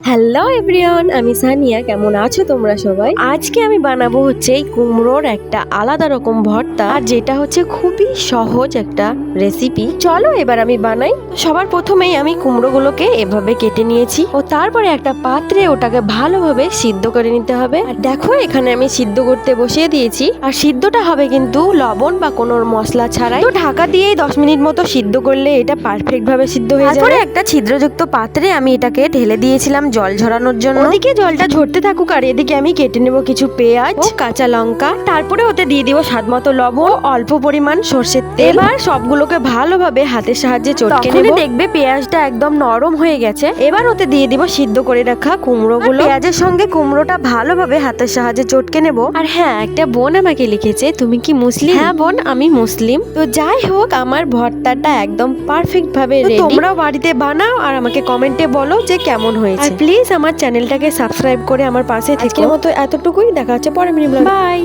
Hello everyone, আমি সানিয়া। কেমন আছো তোমরা সবাই? আজকে আমি বানাবো হচ্ছে এই কুমড়োর একটা আলাদা রকম ভর্তা, আর যেটা হচ্ছে খুবই সহজ একটা রেসিপি। চলো এবার আমি বানাই। সবার প্রথমেই আমি কুমড়োগুলোকে এভাবে কেটে নিয়েছি ও তারপরে একটা পাত্রে ওটাকে ভালোভাবে সিদ্ধ করে নিতে হবে। আর দেখো এখানে আমি সিদ্ধ করতে বসিয়ে দিয়েছি, আর সিদ্ধটা হবে কিন্তু লবণ বা কোনো মশলা ছাড়াই। তো ঢাকা দিয়ে 10 মিনিট মতো সিদ্ধ করলে এটা পারফেক্ট ভাবে সিদ্ধ হয়ে যাবে। একটা ছিদ্রযুক্ত পাত্রে আমি এটাকে ঢেলে দিয়েছিলাম জল ঝরানোর জন্য। ওদিকে জলটা ঝরতে থাকুক, আর এদিকে আমি কেটে নেব কিছু পেঁয়াজ ও কাঁচা লঙ্কা। তারপরে ওতে দিয়ে দিব স্বাদ মতো লবণ, অল্প পরিমাণ সর্ষের তেল। এবার সবগুলোকে ভালোভাবে হাতের সাহায্যে চটকে নেব। দেখবে পেঁয়াজটা একদম নরম হয়ে গেছে। এবার ওতে দিয়ে দিব সিদ্ধ করে রাখা কুমড়োগুলো। পেঁয়াজের সঙ্গে কুমড়োটা ভালোভাবে হাতের সাহায্যে চটকে নেব। আর হ্যাঁ, একটা বোন আমাকে লিখেছে, তুমি কি মুসলিম? হ্যাঁ বোন, আমি মুসলিম। তো যাই হোক, আমার ভর্তাটা একদম পারফেক্ট ভাবে রেডি। তোমরাও বাড়িতে বানাও আর আমাকে কমেন্টে বলো যে কেমন হয়েছে। আর প্লিজ আমার চ্যানেলটাকে সাবস্ক্রাইব করে আমার পাশে থেকে। আজকের মতো এতটুকুই, দেখা হচ্ছে পরের ভিডিও। বাই।